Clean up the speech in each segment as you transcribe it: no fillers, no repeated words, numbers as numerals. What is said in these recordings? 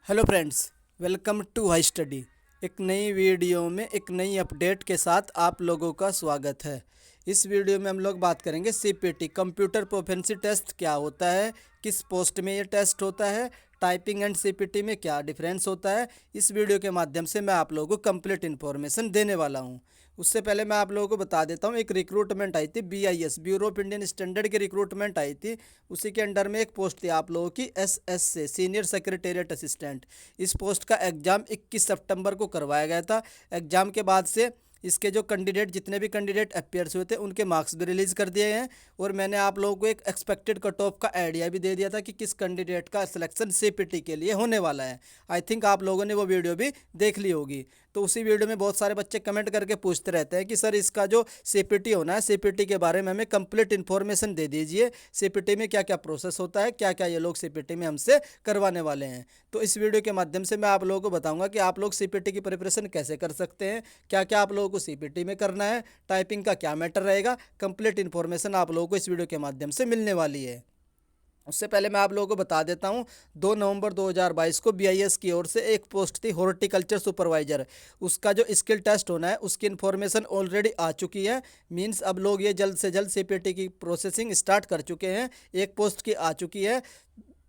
Hello friends, welcome to high study. एक नई video में एक नई अपडेट के साथ आप लोगों का स्वागत है। इस वीडियो में हम लोग बात करेंगे सीपीटी कंप्यूटर प्रोफिशिएंसी टेस्ट क्या होता है, किस पोस्ट में ये टेस्ट होता है, टाइपिंग एंड सीपीटी में क्या डिफरेंस होता है। इस वीडियो के माध्यम से मैं आप लोगों को कंप्लीट इन्फॉर्मेशन देने वाला हूँ। उससे पहले मैं आप लोगों को बता देता हूँ, एक रिक्रूटमेंट आई थी BIS, bureau of Indian standard की रिक्रूटमेंट आई थी। उसी के अंडर में एक पोस्ट थी आप लोगों की SS से, सीनियर सेक्रेटेरिएट असिस्टेंट। इस पोस्ट का एग्ज़ाम 21 सितंबर को करवाया गया था। एग्ज़ाम के बाद से इसके जो कैंडिडेट, जितने भी कैंडिडेट अपियर्स हुए थे, उनके मार्क्स भी रिलीज़ कर दिए हैं। और मैंने आप लोगों को एक एक्सपेक्टेड कट ऑफ का आइडिया भी दे दिया था कि किस कैंडिडेट का सिलेक्शन सीपीटी के लिए होने वाला है। आई थिंक आप लोगों ने वो वीडियो भी देख ली होगी। तो उसी वीडियो में बहुत सारे बच्चे कमेंट करके पूछते रहते हैं कि सर इसका जो सीपीटी होना है, सीपीटी के बारे में हमें कंप्लीट इन्फॉर्मेशन दे दीजिए। सीपीटी में क्या क्या प्रोसेस होता है, क्या क्या ये लोग सीपीटी में हमसे करवाने वाले हैं। तो इस वीडियो के माध्यम से मैं आप लोगों को बताऊंगा कि आप लोग सीपीटी की प्रिपरेशन कैसे कर सकते हैं, क्या क्या आप लोगों को सीपीटी में करना है, टाइपिंग का क्या मैटर रहेगा। कंप्लीट इन्फॉर्मेशन आप लोगों को इस वीडियो के माध्यम से मिलने वाली है। उससे पहले मैं आप लोगों को बता देता हूं, 2 नवंबर 2022 को BIS की ओर से एक पोस्ट थी हॉर्टिकल्चर सुपरवाइजर। उसका जो स्किल टेस्ट होना है उसकी इन्फॉर्मेशन ऑलरेडी आ चुकी है। मींस अब लोग ये जल्द से जल्द सीपीटी की प्रोसेसिंग स्टार्ट कर चुके हैं। एक पोस्ट की आ चुकी है।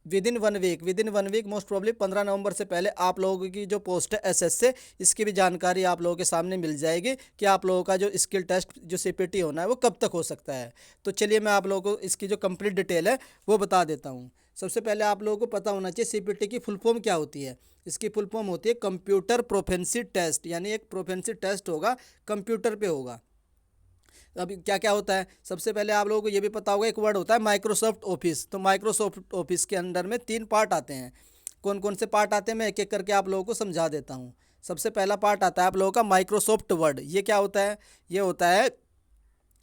Within one week most probably 15 नवंबर से पहले आप लोगों की जो पोस्ट है SS से, इसकी भी जानकारी आप लोगों के सामने मिल जाएगी कि आप लोगों का जो स्किल टेस्ट जो सीपीटी होना है वो कब तक हो सकता है। तो चलिए मैं आप लोगों को इसकी जो कंप्लीट डिटेल है वो बता देता हूँ। सबसे पहले आप लोगों को पता होना चाहिए सीपीटी की फुल फॉर्म क्या होती है। इसकी फुल फॉर्म होती है कंप्यूटर प्रोफिशिएंसी टेस्ट, यानी एक प्रोफिशिएंसी टेस्ट होगा, कंप्यूटर पे होगा। अभी क्या क्या होता है, सबसे पहले आप लोगों को ये भी पता होगा, एक वर्ड होता है माइक्रोसॉफ्ट ऑफिस। तो माइक्रोसॉफ्ट ऑफिस के अंदर में 3 पार्ट आते हैं। कौन कौन से पार्ट आते हैं मैं एक एक करके आप लोगों को समझा देता हूँ। सबसे पहला पार्ट आता है आप लोगों का माइक्रोसॉफ्ट वर्ड। ये क्या होता है? ये होता है,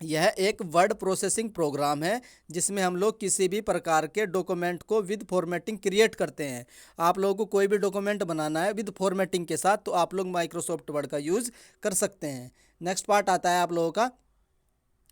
यह एक वर्ड प्रोसेसिंग प्रोग्राम है जिसमें हम लोग किसी भी प्रकार के डॉक्यूमेंट को विद फॉर्मेटिंग क्रिएट करते हैं। आप लोगों को कोई भी डॉक्यूमेंट बनाना है विद फॉर्मेटिंग के साथ, तो आप लोग माइक्रोसॉफ्ट वर्ड का यूज़ कर सकते हैं। नेक्स्ट पार्ट आता है आप लोगों का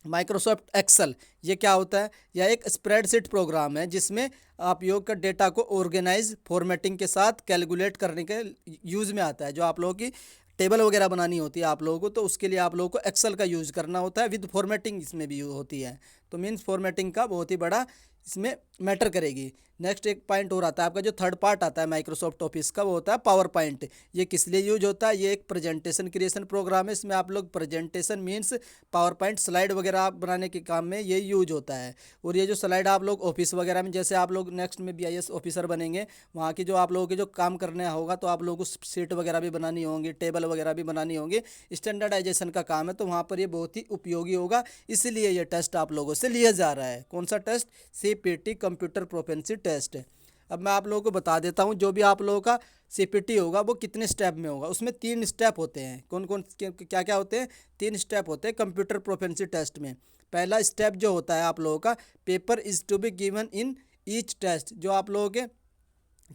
माइक्रोसॉफ्ट एक्सेल। ये क्या होता है? यह एक स्प्रेडशीट प्रोग्राम है जिसमें आप योग का डेटा को ऑर्गेनाइज फॉर्मेटिंग के साथ कैलकुलेट करने के यूज़ में आता है। जो आप लोगों की टेबल वगैरह बनानी होती है आप लोगों को, तो उसके लिए आप लोगों को एक्सेल का यूज़ करना होता है। विद फॉर्मेटिंग इसमें भी होती है, तो मीन्स फॉर्मेटिंग का बहुत ही बड़ा इसमें मैटर करेगी। नेक्स्ट एक पॉइंट और आता है आपका, जो थर्ड पार्ट आता है माइक्रोसॉफ्ट ऑफिस का, वो होता है पावर पॉइंट। ये किस लिए यूज होता है? ये एक प्रेजेंटेशन क्रिएशन प्रोग्राम है। इसमें आप लोग presentation means power point slide वगैरह आप बनाने के काम में ये यूज होता है। और ये जो स्लाइड आप लोग ऑफिस वगैरह में, जैसे आप लोग नेक्स्ट में BIS ऑफिसर बनेंगे, वहाँ की जो आप लोगों के जो काम करने होगा, तो आप लोगों को सीट वगैरह भी बनानी होंगी, टेबल वगैरह भी बनानी होंगी। स्टैंडर्डाइजेशन का काम है, तो वहाँ पर ये बहुत ही उपयोगी होगा। इसीलिए ये टेस्ट आप लोगों से लिया जा रहा है। कौन सा test? CPT computer proficiency test. अब मैं आप लोगों को बता देता हूँ, जो भी आप लोगों का सीपीटी होगा वो कितने स्टेप में होगा। उसमें 3 स्टेप होते हैं। कौन कौन क्या क्या होते हैं? 3 स्टेप होते हैं कंप्यूटर प्रोफिशिएंसी टेस्ट में। पहला स्टेप जो होता है आप लोगों का, paper is to be given in each test. जो आप लोगों के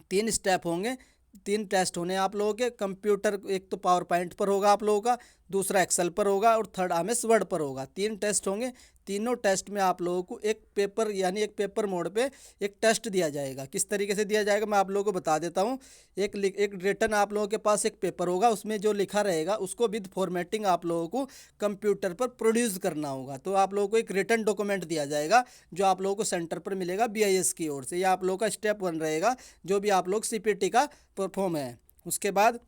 3 स्टेप होंगे, 3 टेस्ट होने आप लोगों के कंप्यूटर। एक तो पावर पॉइंट पर होगा आप लोगों का, दूसरा एक्सेल पर होगा, और थर्ड MS वर्ड पर होगा। 3 टेस्ट होंगे। तीनों टेस्ट में आप लोगों को एक पेपर, यानी एक पेपर मोड पे एक टेस्ट दिया जाएगा। किस तरीके से दिया जाएगा मैं आप लोगों को बता देता हूँ। एक रिटन आप लोगों के पास एक पेपर होगा, उसमें जो लिखा रहेगा उसको विद फॉर्मेटिंग आप लोगों को कंप्यूटर पर प्रोड्यूस करना होगा। तो आप लोगों को एक रिटन डॉक्यूमेंट दिया जाएगा, जो आप लोगों को सेंटर पर मिलेगा BIS की ओर से। यह आप लोगों का स्टेप 1 रहेगा, जो भी आप लोग सीपीटी का परफॉर्म है। उसके बाद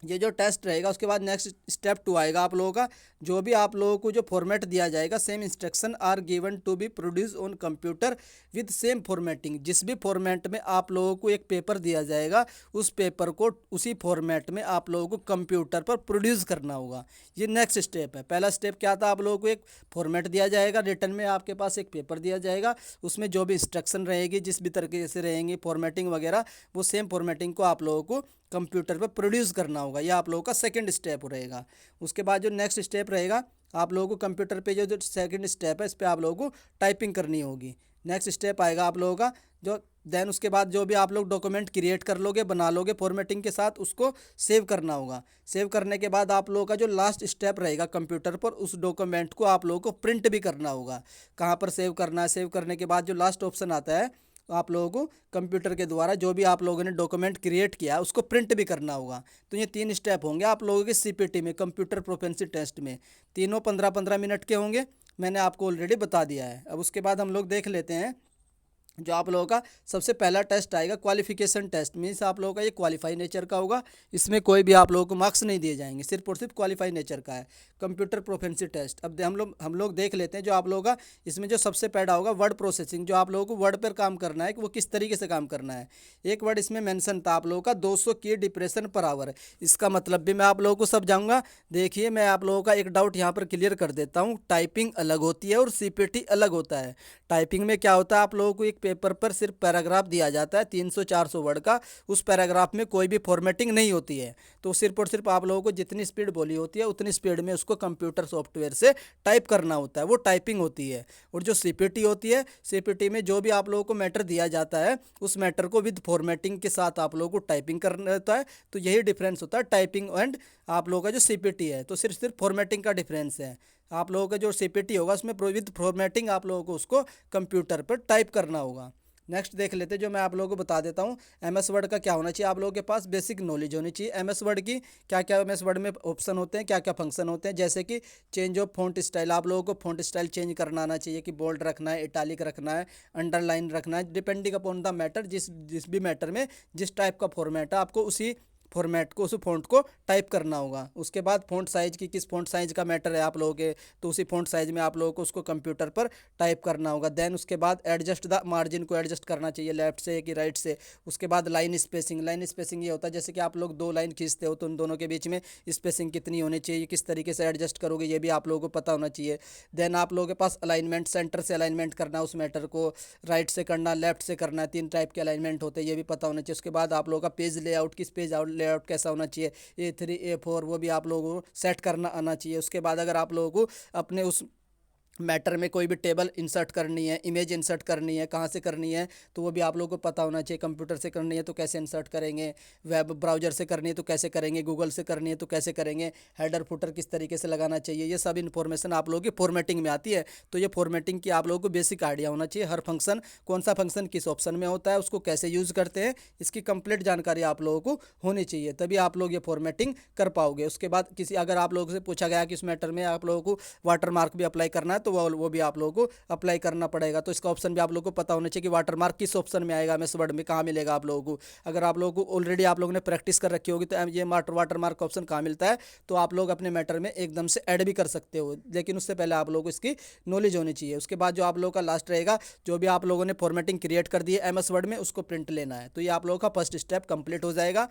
ये जो टेस्ट रहेगा, उसके बाद नेक्स्ट स्टेप 2 आएगा आप लोगों का। जो भी आप लोगों को जो फॉर्मेट दिया जाएगा, same instruction are given to be produce on computer with same formatting. जिस भी फॉर्मेट में आप लोगों को एक पेपर दिया जाएगा, उस पेपर को उसी फॉर्मेट में आप लोगों को कंप्यूटर पर प्रोड्यूस करना होगा। ये नेक्स्ट स्टेप है। पहला स्टेप क्या था? आप लोगों को एक फॉर्मेट दिया जाएगा, रिटर्न में आपके पास एक पेपर दिया जाएगा, उसमें जो भी इंस्ट्रक्शन रहेगी, जिस भी तरीके से रहेंगी फॉर्मेटिंग वगैरह, वो सेम फॉर्मेटिंग को आप लोगों को कंप्यूटर पर प्रोड्यूस करना होगा। यह आप लोगों का सेकंड स्टेप रहेगा। उसके बाद जो नेक्स्ट स्टेप रहेगा, आप लोगों को कंप्यूटर पे जो सेकंड स्टेप है, इस पर आप लोगों को टाइपिंग करनी होगी। नेक्स्ट स्टेप आएगा आप लोगों का जो देन उसके बाद जो भी आप लोग डॉक्यूमेंट क्रिएट कर लोगे, बना लोगे फॉर्मेटिंग के साथ, उसको सेव करना होगा। सेव करने के बाद आप लोगों का जो लास्ट स्टेप रहेगा कंप्यूटर पर, उस डॉक्यूमेंट को आप लोगों को प्रिंट भी करना होगा। कहाँ पर सेव करना है? सेव करने के बाद जो लास्ट ऑप्शन आता है आप लोगों को कंप्यूटर के द्वारा जो भी आप लोगों ने डॉक्यूमेंट क्रिएट किया उसको प्रिंट भी करना होगा। तो ये 3 स्टेप होंगे आप लोगों के सीपीटी में, कंप्यूटर प्रोफिशिएंसी टेस्ट में। तीनों 15-15 मिनट के होंगे, मैंने आपको ऑलरेडी बता दिया है। अब उसके बाद हम लोग देख लेते हैं जो आप लोगों का सबसे पहला टेस्ट आएगा क्वालिफिकेशन टेस्ट। मीन्स आप लोगों का ये क्वालिफाई नेचर का होगा, इसमें कोई भी आप लोगों को मार्क्स नहीं दिए जाएंगे, सिर्फ और सिर्फ क्वालिफाई नेचर का है कंप्यूटर प्रोफिशिएंसी टेस्ट। अब हम लोग देख लेते हैं जो आप लोगों का इसमें जो सबसे पहला होगा वर्ड प्रोसेसिंग। जो आप लोगों को वर्ड पर काम करना है कि वो किस तरीके से काम करना है। एक वर्ड इसमें मैंसन था आप लोगों का 200 की डिप्रेशन पर आवर। इसका मतलब भी मैं आप लोगों को सब जाऊँगा। देखिए मैं आप लोगों का एक डाउट यहाँ पर क्लियर कर देता हूँ। टाइपिंग अलग होती है और सीपीटी अलग होता है। टाइपिंग में क्या होता है, आप लोगों को एक पेपर पर सिर्फ पैराग्राफ दिया जाता है 300-400 वर्ड का। उस पैराग्राफ में कोई भी फॉर्मेटिंग नहीं होती है। तो सिर्फ और सिर्फ आप लोगों को जितनी स्पीड बोली होती है उतनी स्पीड में उसको कंप्यूटर सॉफ्टवेयर से टाइप करना होता है, वो टाइपिंग होती है। और जो सीपीटी होती है, सीपीटी में जो भी आप लोगों को मैटर दिया जाता है उस मैटर को विद फॉर्मेटिंग के साथ आप लोगों को टाइपिंग करना होता है। तो यही डिफरेंस होता है टाइपिंग एंड आप लोगों का जो सीपीटी है। तो सिर्फ सिर्फ फॉर्मेटिंग का डिफरेंस है। आप लोगों का जो सीपीटी होगा उसमें विद फॉर्मेटिंग आप लोगों को उसको कंप्यूटर पर टाइप करना होगा। नेक्स्ट देख लेते हैं जो मैं आप लोगों को बता देता हूँ। एमएस वर्ड का क्या होना चाहिए, आप लोगों के पास बेसिक नॉलेज होनी चाहिए एमएस वर्ड की। क्या क्या एमएस वर्ड में ऑप्शन होते हैं, क्या क्या फंक्शन होते हैं, जैसे कि चेंज ऑफ फॉन्ट स्टाइल। आप लोगों को फॉन्ट स्टाइल चेंज करना आना चाहिए कि बोल्ड रखना है, इटालिक रखना है, अंडरलाइन रखना है, डिपेंडिंग अपॉन द मैटर। जिस भी मैटर में जिस टाइप का फॉर्मेट है आपको उसी फॉर्मेट को, उस फॉन्ट को टाइप करना होगा। उसके बाद फॉन्ट साइज की, किस फॉन्ट साइज का मैटर है आप लोगों के, तो उसी फॉन्ट साइज में आप लोगों को उसको कंप्यूटर पर टाइप करना होगा। देन उसके बाद एडजस्ट द मार्जिन को एडजस्ट करना चाहिए लेफ्ट से कि राइट से। उसके बाद लाइन स्पेसिंग। लाइन स्पेसिंग ये होता है जैसे कि आप लोग 2 लाइन खींचते हो तो उन दोनों के बीच में स्पेसिंग कितनी होनी चाहिए, किस तरीके से एडजस्ट करोगे ये भी आप लोगों को पता होना चाहिए। देन आप लोगों के पास अलाइनमेंट, सेंटर से अलाइनमेंट करना उस मैटर को, राइट से करना, लेफ्ट से करना है, 3 टाइप के अलाइनमेंट होते हैं ये भी पता होना चाहिए। उसके बाद आप लोगों का पेज लेआउट, किस पेज लेआउट कैसा होना चाहिए, A3 A4 वो भी आप लोगों को सेट करना आना चाहिए। उसके बाद अगर आप लोगों को अपने उस मैटर में कोई भी टेबल इंसर्ट करनी है, इमेज इंसर्ट करनी है, कहाँ से करनी है तो वो भी आप लोगों को पता होना चाहिए। कंप्यूटर से करनी है तो कैसे इंसर्ट करेंगे, वेब ब्राउज़र से करनी है तो कैसे करेंगे, गूगल से करनी है तो कैसे करेंगे, हेडर फुटर किस तरीके से लगाना चाहिए, ये सब इन्फॉर्मेशन आप लोगों की फॉर्मेटिंग में आती है। तो ये फॉर्मेटिंग की आप लोगों को बेसिक आइडिया होना चाहिए। हर फंक्शन, कौन सा फंक्शन किस ऑप्शन में होता है, उसको कैसे यूज़ करते हैं, इसकी कंप्लीट जानकारी आप लोगों को होनी चाहिए, तभी आप लोग ये फॉर्मेटिंग कर पाओगे। उसके बाद अगर आप लोगों से पूछा गया कि इस मैटर में आप लोगों को वाटर मार्क भी अप्लाई करना है तो वो भी आप लोगों को अप्लाई करना पड़ेगा। तो इसका ऑप्शन भी आप लोगों को पता होना चाहिए कि वाटर मार्क किस ऑप्शन में आएगा, एमएस वर्ड में कहाँ मिलेगा आप लोगों को। अगर आप लोगों को ऑलरेडी आप लोगों ने प्रैक्टिस कर रखी होगी तो ये वाटर मार्क का ऑप्शन कहाँ मिलता है तो आप लोग अपने मैटर में एकदम से ऐड भी कर सकते हो, लेकिन उससे पहले आप लोगों को इसकी नॉलेज होनी चाहिए। उसके बाद जो आप लोगों का लास्ट रहेगा, जो भी आप लोगों ने फॉर्मेटिंग क्रिएट कर दी है एमएस वर्ड में उसको प्रिंट लेना है। तो ये आप लोगों का फर्स्ट स्टेप कंप्लीट हो जाएगा,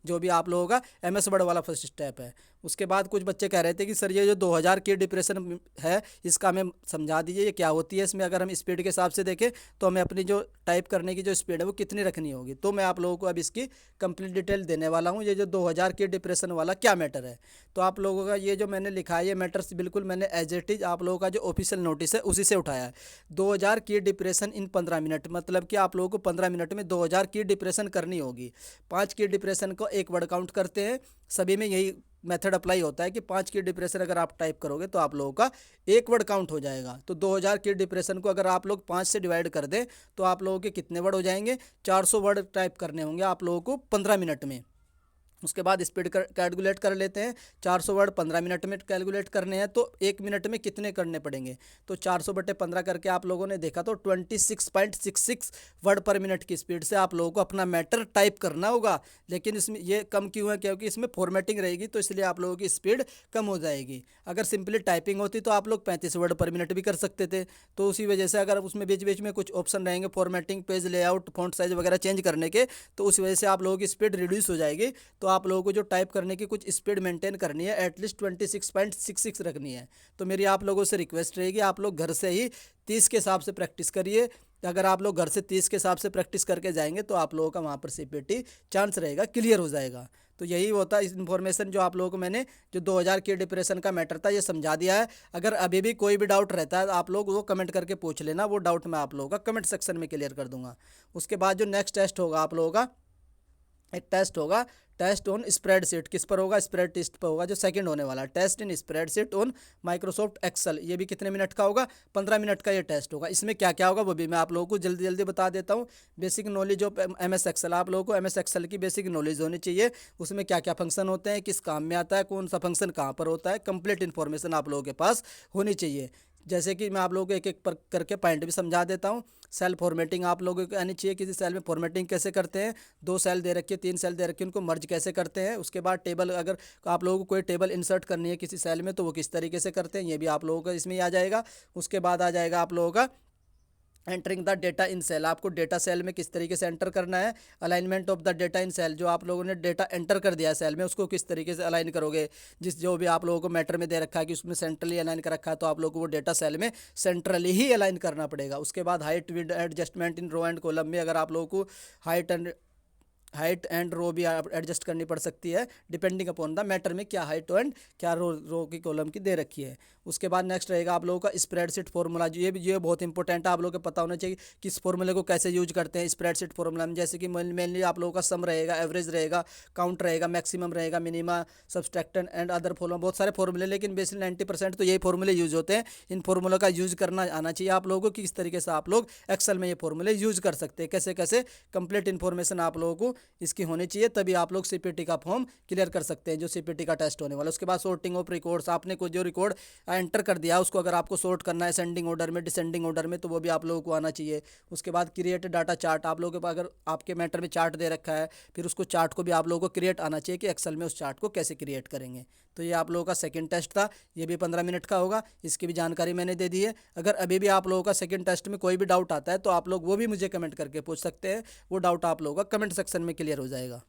जो भी आप लोगों का एमएस वर्ड वाला फर्स्ट स्टेप है। उसके बाद कुछ बच्चे कह रहे थे कि सर ये जो 2000 की डिप्रेशन है इसका हमें समझा दीजिए ये क्या होती है। इसमें अगर हम स्पीड के हिसाब से देखें तो हमें अपनी जो टाइप करने की जो स्पीड है वो कितनी रखनी होगी। तो मैं आप लोगों को अब इसकी कंप्लीट डिटेल देने वाला हूँ। ये जो 2000 की डिप्रेशन वाला क्या मैटर है, तो आप लोगों का ये जो मैंने लिखा है ये मैटर्स बिल्कुल मैंने एज इट इज आप लोगों का जो ऑफिशियल नोटिस है उसी से उठाया है। 2000 की डिप्रेशन इन 15 मिनट, मतलब कि आप लोगों को 15 मिनट में 2000 की डिप्रेशन करनी होगी। 5 की डिप्रेशन को एक वर्ड काउंट करते हैं, सभी में यही मेथड अप्लाई होता है कि 5 की डिप्रेशन अगर आप टाइप करोगे तो आप लोगों का एक वर्ड काउंट हो जाएगा। तो 2000 की डिप्रेशन को अगर आप लोग 5 से डिवाइड कर दें तो आप लोगों के कितने वर्ड हो जाएंगे, 400 वर्ड टाइप करने होंगे आप लोगों को 15 मिनट में। उसके बाद स्पीड कैलकुलेट कर लेते हैं। 400 वर्ड 15 मिनट में कैलकुलेट करने हैं तो 1 मिनट में कितने करने पड़ेंगे, तो 400/15 करके आप लोगों ने देखा तो 26.66 वर्ड पर मिनट की स्पीड से आप लोगों को अपना मैटर टाइप करना होगा। लेकिन इसमें ये कम क्यों है, क्योंकि इसमें फॉर्मेटिंग रहेगी तो इसलिए आप लोगों की स्पीड कम हो जाएगी। अगर सिंपली टाइपिंग होती तो आप लोग 35 वर्ड पर मिनट भी कर सकते थे। तो उसी वजह से अगर उसमें बीच बीच में कुछ ऑप्शन रहेंगे formatting, page layout, font size वगैरह चेंज करने के, तो उस वजह से आप लोगों की स्पीड रिड्यूस हो जाएगी। तो आप लोगों को जो टाइप करने की कुछ स्पीड मेंटेन करनी है, एटलीस्ट 26.66 रखनी है। तो मेरी आप लोगों से रिक्वेस्ट रहेगी आप लोग घर से ही 30 के हिसाब से प्रैक्टिस करिए। अगर आप लोग घर से 30 के हिसाब से प्रैक्टिस करके जाएंगे तो आप लोगों का वहाँ पर सीपीटी चांस रहेगा क्लियर हो जाएगा। तो यही होता है इस इन्फॉर्मेशन जो आप लोगों को मैंने जो 2000 की डिप्रेशन का मैटर था ये समझा दिया है। अगर अभी भी कोई भी डाउट रहता है आप लोग वो कमेंट करके पूछ लेना, वो डाउट मैं आप लोगों का कमेंट सेक्शन में क्लियर कर दूंगा। उसके बाद जो नेक्स्ट टेस्ट होगा आप लोगों का एक टेस्ट होगा, टेस्ट ऑन स्प्रेडशीट, किस पर होगा, स्प्रेड टेस्ट पर होगा, जो सेकंड होने वाला है, test in spreadsheet on Microsoft Excel, ये भी कितने मिनट का होगा, 15 मिनट का ये टेस्ट होगा। इसमें क्या क्या होगा वो भी मैं आप लोगों को जल्दी जल्दी बता देता हूँ। Basic knowledge of M S Excel, आप लोगों को एम एस एक्सेल की बेसिक नॉलेज होनी चाहिए, उसमें क्या क्या फंक्शन होते हैं, किस काम में आता है, कौन सा फंक्शन कहाँ पर होता है, कंप्लीट इन्फॉर्मेशन आप लोगों के पास होनी चाहिए। जैसे कि मैं आप लोगों को एक एक पर करके पॉइंट भी समझा देता हूँ। सेल फॉर्मेटिंग आप लोगों को आनी चाहिए, किसी सेल में फॉर्मेटिंग कैसे करते हैं, 2 सेल दे रखी है, 3 सेल दे रखी है, उनको मर्ज कैसे करते हैं। उसके बाद टेबल, अगर आप लोगों को कोई टेबल इंसर्ट करनी है किसी सेल में तो वो किस तरीके से करते हैं, ये भी आप लोगों को इसमें आ जाएगा। उसके बाद आ जाएगा आप लोगों का entering the data in cell, आपको डेटा सेल में किस तरीके से एंटर करना है। Alignment of the data in cell, जो आप लोगों ने डेटा एंटर कर दिया है सेल में उसको किस तरीके से अलाइन करोगे। जिस जो भी आप लोगों को मैटर में दे रखा है कि उसमें सेंट्रली अलाइन कर रखा है, तो आप लोगों को वो डेटा सेल में सेंट्रली ही अलाइन करना पड़ेगा। उसके बाद height width adjustment in row and column में, अगर आप लोगों को हाइट एंड रो भी एडजस्ट करनी पड़ सकती है, डिपेंडिंग अपॉन द मैटर में क्या हाइट एंड क्या रो की कॉलम की दे रखी है। उसके बाद नेक्स्ट रहेगा आप लोगों का स्प्रेडशीट फार्मूला, ये बहुत इंपॉर्टेंट है, आप लोगों को पता होना चाहिए कि इस फॉर्मूले को कैसे यूज करते हैं स्प्रेडशीट फार्मूला में। जैसे कि मेनली आप लोगों का सम रहेगा, एवरेज रहेगा, काउंट रहेगा, मैक्सिमम रहेगा, मिनिमा, सब्सट्रैक्टेंट एंड अदर फॉर्मूला, बहुत सारे फॉर्मूले, लेकिन बेसिकली 90% तो यही फॉर्मूले यूज होते हैं। इन फॉर्मूलों का यूज करना आना चाहिए आप लोगों को कि किस तरीके से आप लोग एक्सेल में ये फॉर्मूले यूज कर सकते हैं, कैसे कैसे कंप्लीट इन्फॉर्मेशन आप लोगों को इसकी होनी चाहिए, तभी आप लोग सीपीटी का फॉर्म क्लियर कर सकते हैं, जो सीपीटी का टेस्ट होने वाला है। उसके बाद सॉर्टिंग ऑफ रिकॉर्ड्स, आपने कोई जो रिकॉर्ड एंटर कर दिया उसको अगर आपको सॉर्ट करना है असेंडिंग ऑर्डर में, डिसेंडिंग ऑर्डर में, तो वो भी आप लोगों को आना चाहिए। उसके बाद क्रिएट डाटा चार्ट, आप लोगों के पास अगर आपके मैटर में चार्ट दे रखा है, फिर उसको चार्ट को भी आप लोगों को क्रिएट आना चाहिए कि एक्सेल में उस चार्ट को कैसे क्रिएट करेंगे। तो ये आप लोगों का सेकंड टेस्ट था, ये भी 15 मिनट का होगा, इसकी भी जानकारी मैंने दे दी है। अगर अभी भी आप लोगों का सेकंड टेस्ट में कोई भी डाउट आता है तो आप लोग वो भी मुझे कमेंट करके पूछ सकते हैं, वो डाउट आप लोगों का कमेंट सेक्शन में क्लियर हो जाएगा।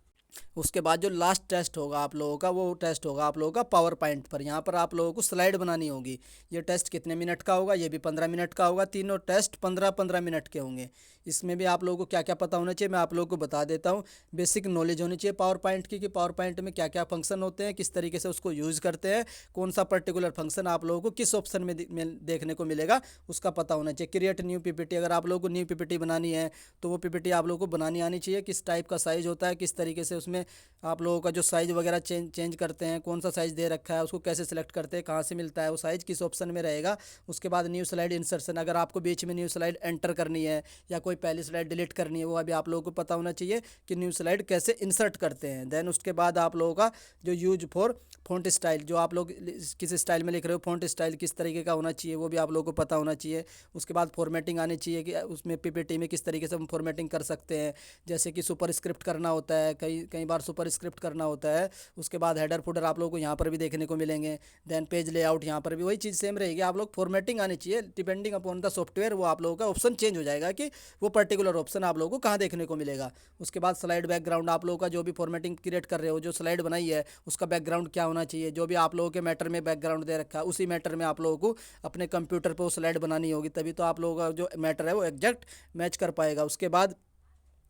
उसके बाद जो लास्ट टेस्ट होगा आप लोगों का, वो टेस्ट होगा आप लोगों का पावर पॉइंट पर। यहाँ पर आप लोगों को स्लाइड बनानी होगी। ये टेस्ट कितने मिनट का होगा, ये भी 15 मिनट का होगा। तीनों टेस्ट 15-15 मिनट के होंगे। इसमें भी आप लोगों को क्या क्या पता होना चाहिए मैं आप लोगों को बता देता हूँ। बेसिक नॉलेज होनी चाहिए पावर पॉइंट की, कि पावर पॉइंट में क्या क्या फंक्शन होते हैं, किस तरीके से उसको यूज़ करते हैं, कौन सा पर्टिकुलर फंक्शन आप लोगों को किस ऑप्शन में देखने को मिलेगा, उसका पता होना चाहिए। क्रिएट न्यू पीपीटी, अगर आप लोगों को न्यू पीपीटी बनानी है तो वो पीपीटी आप लोगों को बनानी आनी चाहिए। किस टाइप का साइज़ होता है, किस तरीके से उसमें आप लोगों का जो साइज़ वगैरह चेंज करते हैं, कौन सा साइज़ दे रखा है, उसको कैसे सिलेक्ट करते हैं, कहाँ से मिलता है वो साइज़, किस ऑप्शन में रहेगा। उसके बाद न्यू स्लाइड इंसर्शन, अगर आपको बीच में न्यू स्लाइड एंटर करनी है या कोई पहली स्लाइड डिलीट करनी है, वो अभी आप लोगों को पता होना चाहिए कि न्यू स्लाइड कैसे इंसर्ट करते हैं। देन उसके बाद आप लोगों का जो यूज फॉर फ़ॉन्ट स्टाइल, जो आप लोग किस स्टाइल में लिख रहे हो, फ़ॉन्ट स्टाइल किस तरीके का होना चाहिए, वो भी आप लोगों को पता होना चाहिए। उसके बाद फॉर्मेटिंग आनी चाहिए कि उसमें पीपीटी में किस तरीके से हम फॉर्मेटिंग कर सकते हैं, जैसे कि सुपर स्क्रिप्ट करना होता है, कई कई बार सुपर स्क्रिप्ट करना होता है। उसके बाद हेडर फुटर आप लोगों को यहाँ पर भी देखने को मिलेंगे। देन पेज लेआउट, यहाँ पर भी वही चीज़ सेम रहेगी, आप लोग फॉर्मेटिंग आनी चाहिए। डिपेंडिंग अपॉन द सॉफ्टवेयर वो आप लोगों का ऑप्शन चेंज हो जाएगा कि वो पर्टिकुलर ऑप्शन आप लोगों को कहाँ देखने को मिलेगा। उसके बाद स्लाइड बैकग्राउंड, आप लोगों का जो भी फॉर्मेटिंग क्रिएट कर रहे हो, जो स्लाइड बनाई है उसका बैकग्राउंड क्या होना चाहिए, जो भी आप लोगों के मैटर में बैकग्राउंड दे रखा है उसी मैटर में आप लोगों को अपने कंप्यूटर पर वो स्लाइड बनानी होगी, तभी तो आप लोगों का जो मैटर है वो एग्जैक्ट मैच कर पाएगा। उसके बाद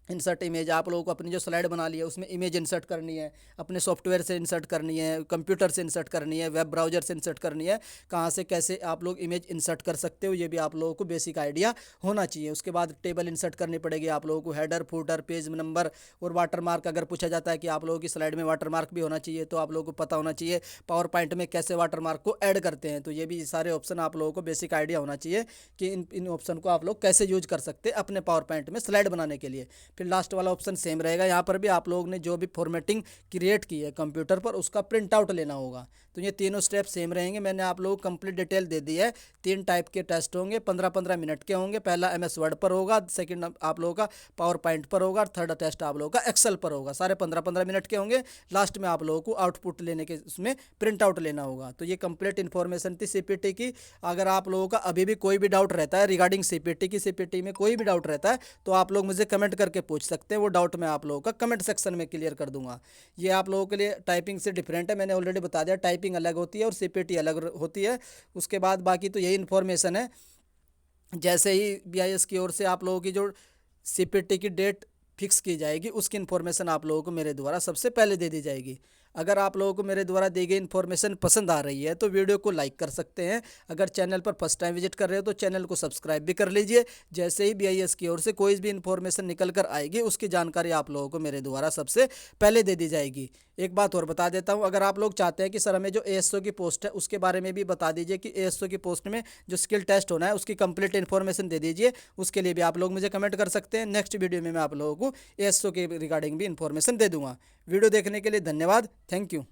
इंसर्ट इमेज, आप लोगों को अपनी जो स्लाइड बना ली है उसमें इमेज इंसर्ट करनी है, अपने सॉफ्टवेयर से इंसर्ट करनी है, कंप्यूटर से इंसर्ट करनी है, वेब ब्राउज़र से इंसर्ट करनी है, कहाँ से कैसे आप लोग इमेज इंसर्ट कर सकते हो, ये भी आप लोगों को बेसिक आइडिया होना चाहिए। उसके बाद टेबल इंसर्ट करनी पड़ेगी आप लोगों को, हेडर फूटर पेज नंबर और वाटरमार्क, अगर पूछा जाता है कि आप लोगों की स्लाइड में वाटरमार्क भी होना चाहिए तो आप लोगों को पता होना चाहिए पावर पॉइंट में कैसे वाटरमार्क को ऐड करते हैं। तो ये भी सारे ऑप्शन आप लोगों को बेसिक आइडिया होना चाहिए कि इन ऑप्शन को आप लोग कैसे यूज कर सकते हैं अपने पावर पॉइंट में स्लाइड बनाने के लिए। फिर लास्ट वाला ऑप्शन सेम रहेगा, यहाँ पर भी आप लोगों ने जो भी फॉर्मेटिंग क्रिएट की है कंप्यूटर पर उसका प्रिंट आउट लेना होगा। तो ये तीनों स्टेप सेम रहेंगे, मैंने आप लोगों को कंप्लीट डिटेल दे दी है। 3 टाइप के टेस्ट होंगे, 15-15 मिनट के होंगे। पहला एमएस वर्ड पर होगा, सेकंड आप लोगों का पावर पॉइंट पर होगा, और थर्ड टेस्ट आप लोगों का एक्सेल पर होगा। सारे 15-15 मिनट के होंगे। लास्ट में आप लोगों को आउटपुट लेने के उसमें प्रिंट आउट लेना होगा। तो ये कंप्लीट इन्फॉर्मेशन थी सीपीटी की। अगर आप लोगों का अभी भी कोई भी डाउट रहता है रिगार्डिंग सीपीटी की, सीपीटी में कोई भी डाउट रहता है तो आप लोग मुझे कमेंट करके पूछ सकते हैं, वो डाउट मैं आप लोगों का कमेंट सेक्शन में क्लियर कर दूंगा। ये आप लोगों के लिए टाइपिंग से डिफरेंट है, मैंने ऑलरेडी बता दिया, टाइपिंग अलग होती है और सीपीटी अलग होती है। उसके बाद बाकी तो यही इन्फॉर्मेशन है। जैसे ही बीआईएस की ओर से आप लोगों की जो सीपीटी की डेट फिक्स की जाएगी उसकी इन्फॉर्मेशन आप लोगों को मेरे द्वारा सबसे पहले दे दी जाएगी। अगर आप लोगों को मेरे द्वारा दी गई इन्फॉर्मेशन पसंद आ रही है तो वीडियो को लाइक कर सकते हैं। अगर चैनल पर फर्स्ट टाइम विजिट कर रहे हो तो चैनल को सब्सक्राइब भी कर लीजिए। जैसे ही BIS की ओर से कोई भी इन्फॉर्मेशन निकल कर आएगी उसकी जानकारी आप लोगों को मेरे द्वारा सबसे पहले दे दी जाएगी। एक बात और बता देता हूँ, अगर आप लोग चाहते हैं कि सर हमें जो ASO की पोस्ट है उसके बारे में भी बता दीजिए कि ASO की पोस्ट में जो स्किल टेस्ट होना है उसकी कंप्लीट इन्फॉर्मेशन दे दीजिए, उसके लिए भी आप लोग मुझे कमेंट कर सकते हैं। नेक्स्ट वीडियो में मैं आप लोगों को ASO के रिगार्डिंग भी इन्फॉर्मेशन दे दूंगा। वीडियो देखने के लिए धन्यवाद। Thank you.